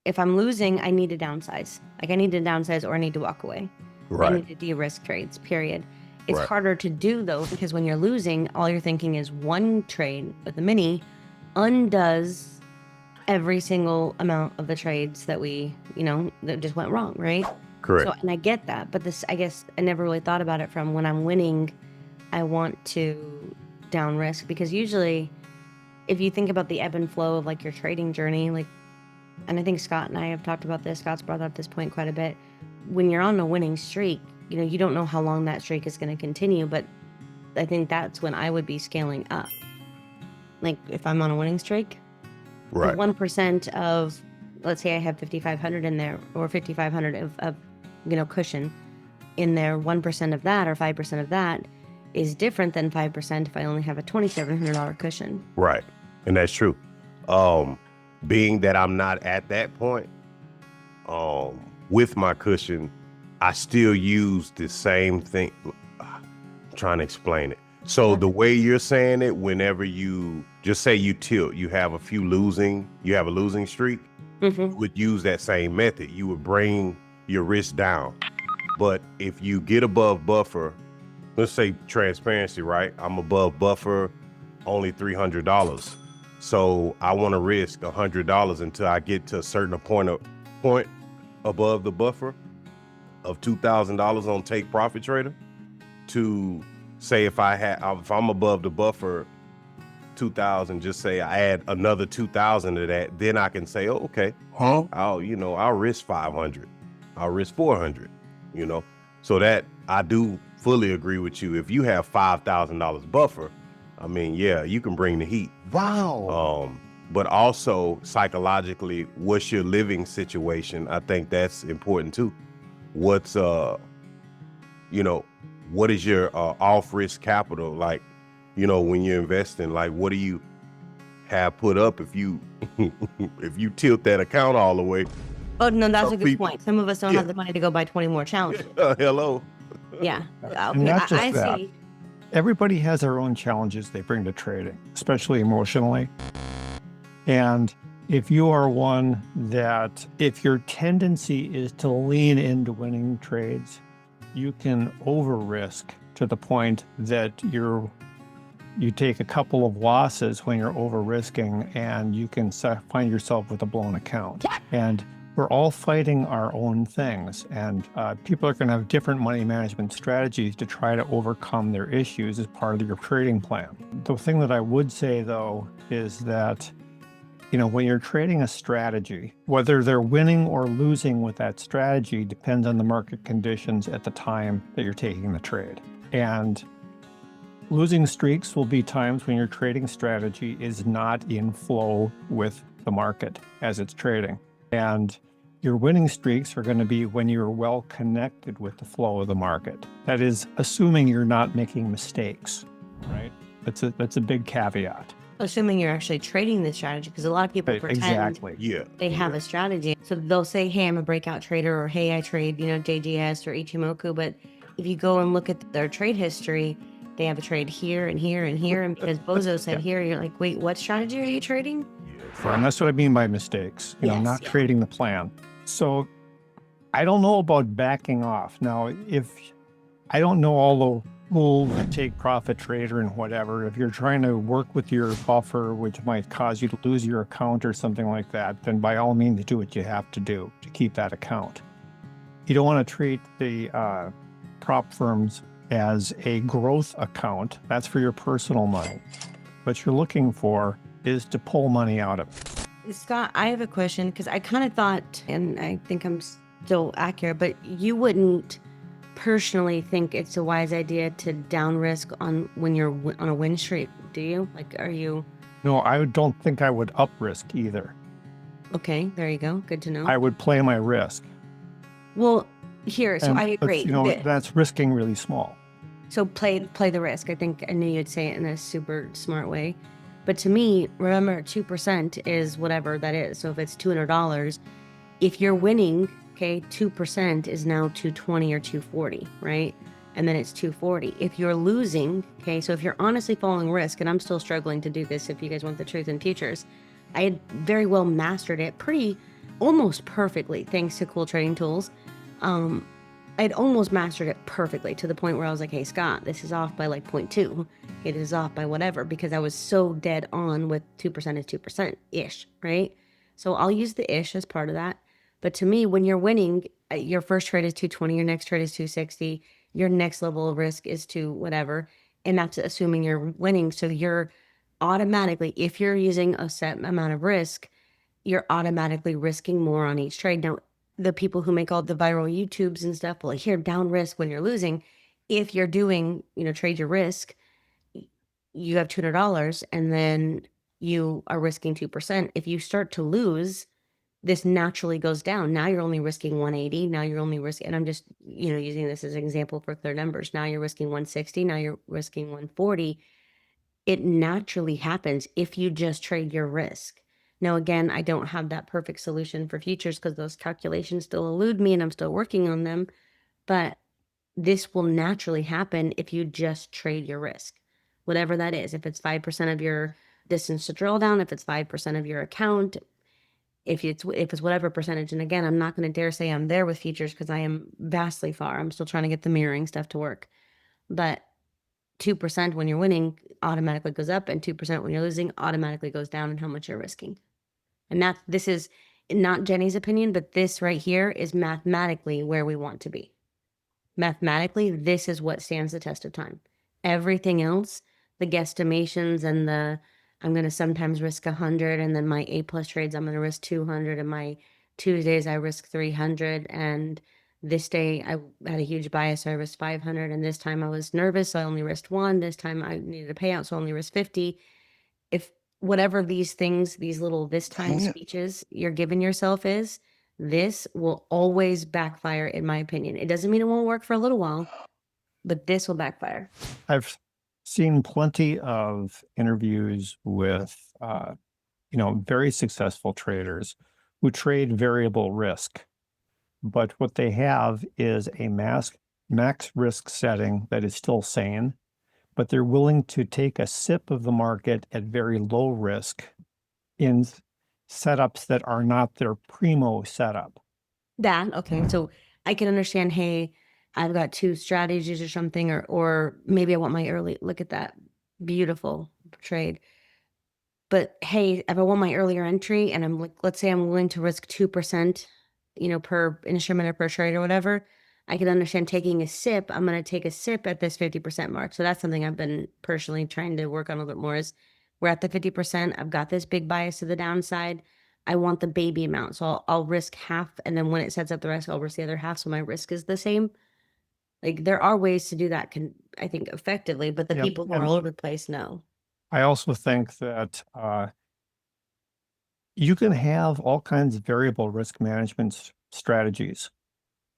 if I'm losing, I need to downsize. Like I need to downsize or I need to walk away. I Right. need to de-risk trades, period. It's Right. harder to do though, because when you're losing, all you're thinking is one trade with the mini undoes every single amount of the trades that that just went wrong, right? Correct. So, and I get that, but I guess I never really thought about it from when I'm winning, I want to down risk, because usually if you think about the ebb and flow of like your trading journey, like, and I think Scott and I have talked about this, Scott's brought up this point quite a bit. When you're on a winning streak, you don't know how long that streak is going to continue, but I think that's when I would be scaling up. Like if I'm on a winning streak, Right. 1% of, let's say I have 5,500 in there, or 5,500 of cushion in there, 1% of that or 5% of that is different than 5% if I only have a $2,700 cushion. Right. And that's true. Being that I'm not at that point, with my cushion, I still use the same thing. I'm trying to explain it. So the way you're saying it, whenever you just say you tilt, you have a losing streak, you would use that same method. You would bring your risk down. But if you get above buffer, let's say transparency, right? I'm above buffer, only $300. So I want to risk $100 until I get to a certain point above the buffer of $2,000 on Take Profit Trader, to say if I'm above the buffer 2,000, just say I add another 2,000 to that, then I can say, oh, okay, I'll risk 500, I'll risk 400, so that I do fully agree with you. If you have $5,000 buffer, I mean, yeah, you can bring the heat. Wow. But also psychologically, what's your living situation? I think that's important too. What's what is your off-risk capital? Like, when you're investing, like what do you have put up if you if you tilt that account all the way? Oh no, that's a good point. Some of us don't have the money to go buy 20 more challenges. Hello. Yeah. And not just that. See. Everybody has their own challenges they bring to trading, especially emotionally. And if you are one that, if your tendency is to lean into winning trades, you can over risk to the point that you take a couple of losses when you're over risking, and you can find yourself with a blown account. And we're all fighting our own things, and people are going to have different money management strategies to try to overcome their issues as part of your trading plan. The thing that I would say, though, is that when you're trading a strategy, whether they're winning or losing with that strategy depends on the market conditions at the time that you're taking the trade. And losing streaks will be times when your trading strategy is not in flow with the market as it's trading. And your winning streaks are going to be when you're well connected with the flow of the market. That is, assuming you're not making mistakes, right? That's a big caveat. Assuming you're actually trading the strategy, because a lot of people pretend they have a strategy. So they'll say, hey, I'm a breakout trader, or hey, I trade, JGS or Ichimoku. But if you go and look at their trade history, they have a trade here and here and here. And because Bozo said here, you're like, wait, what strategy are you trading? And that's what I mean by mistakes, not trading the plan. So I don't know about backing off. Now, if I don't know all the rules, Take Profit Trader and whatever, if you're trying to work with your buffer, which might cause you to lose your account or something like that, then by all means do what you have to do to keep that account. You don't want to treat the prop firms as a growth account. That's for your personal money. What you're looking for is to pull money out of it. Scott, I have a question, because I kind of thought, and I think I'm still accurate, but you wouldn't personally think it's a wise idea to down risk when you're on a win streak, do you? Like, are you? No, I don't think I would up risk either. Okay, there you go. Good to know. I would play my risk. Well, so I agree. That's risking really small. So play the risk. I knew you'd say it in a super smart way. But to me, remember, 2% is whatever that is. So if it's $200, if you're winning, okay, 2% is now $220 or $240, right? And then it's $240. If you're losing, okay, so if you're honestly following risk, and I'm still struggling to do this if you guys want the truth in futures, I had very well mastered it pretty almost perfectly thanks to cool trading tools. I'd almost mastered it perfectly to the point where I was like, hey, Scott, this is off by like 0.2. It is off by whatever, because I was so dead on with 2% is 2% ish, right? So I'll use the ish as part of that. But to me, when you're winning, your first trade is 220, your next trade is 260, your next level of risk is to whatever. And that's assuming you're winning. So you're automatically, if you're using a set amount of risk, you're automatically risking more on each trade. Now, the people who make all the viral YouTubes and stuff, well, here, down risk when you're losing. If you're doing, trade your risk, you have $200 and then you are risking 2%. If you start to lose, this naturally goes down. Now you're only risking 180. Now you're only risking, and I'm just, using this as an example for clear numbers. Now you're risking 160. Now you're risking 140. It naturally happens if you just trade your risk. Now, again, I don't have that perfect solution for futures because those calculations still elude me and I'm still working on them. But this will naturally happen if you just trade your risk, whatever that is. If it's 5% of your distance to drawdown, if it's 5% of your account, if it's whatever percentage. And again, I'm not going to dare say I'm there with futures because I am vastly far. I'm still trying to get the mirroring stuff to work. But 2% when you're winning automatically goes up, and 2% when you're losing automatically goes down in how much you're risking. And this is not Jenny's opinion, but this right here is mathematically where we want to be. Mathematically, this is what stands the test of time. Everything else, the guesstimations and I'm going to sometimes risk 100, and then my A plus trades, I'm going to risk 200, and my Tuesdays, I risk 300, and this day I had a huge bias, so I risked 500, and this time I was nervous, so I only risked 1. This time I needed a payout, so I only risked 50. If whatever these things, these little this time speeches you're giving yourself is, this will always backfire, in my opinion. It doesn't mean it won't work for a little while, but this will backfire. I've seen plenty of interviews with, very successful traders who trade variable risk. But what they have is a max risk setting that is still sane, but they're willing to take a sip of the market at very low risk in setups that are not their primo setup. Okay. So I can understand, hey, I've got 2 strategies or something, or maybe I want my early, look at that beautiful trade. But hey, if I want my earlier entry and I'm like, let's say I'm willing to risk 2%, per instrument or per trade or whatever, I can understand taking a sip. I'm going to take a sip at this 50% mark. So that's something I've been personally trying to work on a little bit more, is we're at the 50%. I've got this big bias to the downside. I want the baby amount. So I'll risk half. And then when it sets up the rest, I'll risk the other half. So my risk is the same. Like, there are ways to do that, I think, effectively, but the Yep. people who are all over the place know. I also think that you can have all kinds of variable risk management strategies.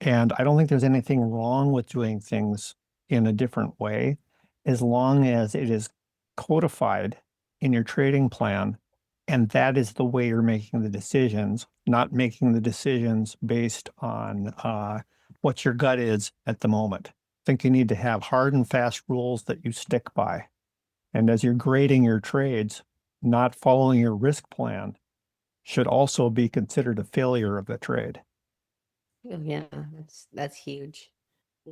And I don't think there's anything wrong with doing things in a different way, as long as it is codified in your trading plan. And that is the way you're making the decisions, not making the decisions based on what your gut is at the moment. I think you need to have hard and fast rules that you stick by. And as you're grading your trades, not following your risk plan should also be considered a failure of the trade. Oh, yeah, that's huge.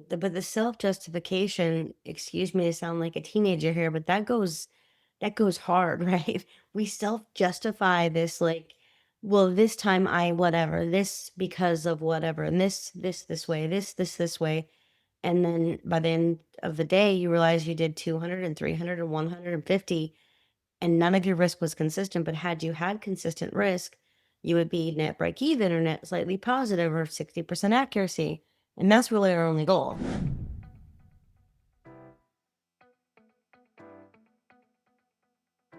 But the self-justification, excuse me to sound like a teenager here, but that goes hard, right? We self-justify this, like, well, this time I whatever, this because of whatever, and this way, this way. And then by the end of the day, you realize you did 200 and 300 and 150, and none of your risk was consistent. But had you had consistent risk, you would be net break even or net slightly positive or 60% accuracy. And that's really our only goal.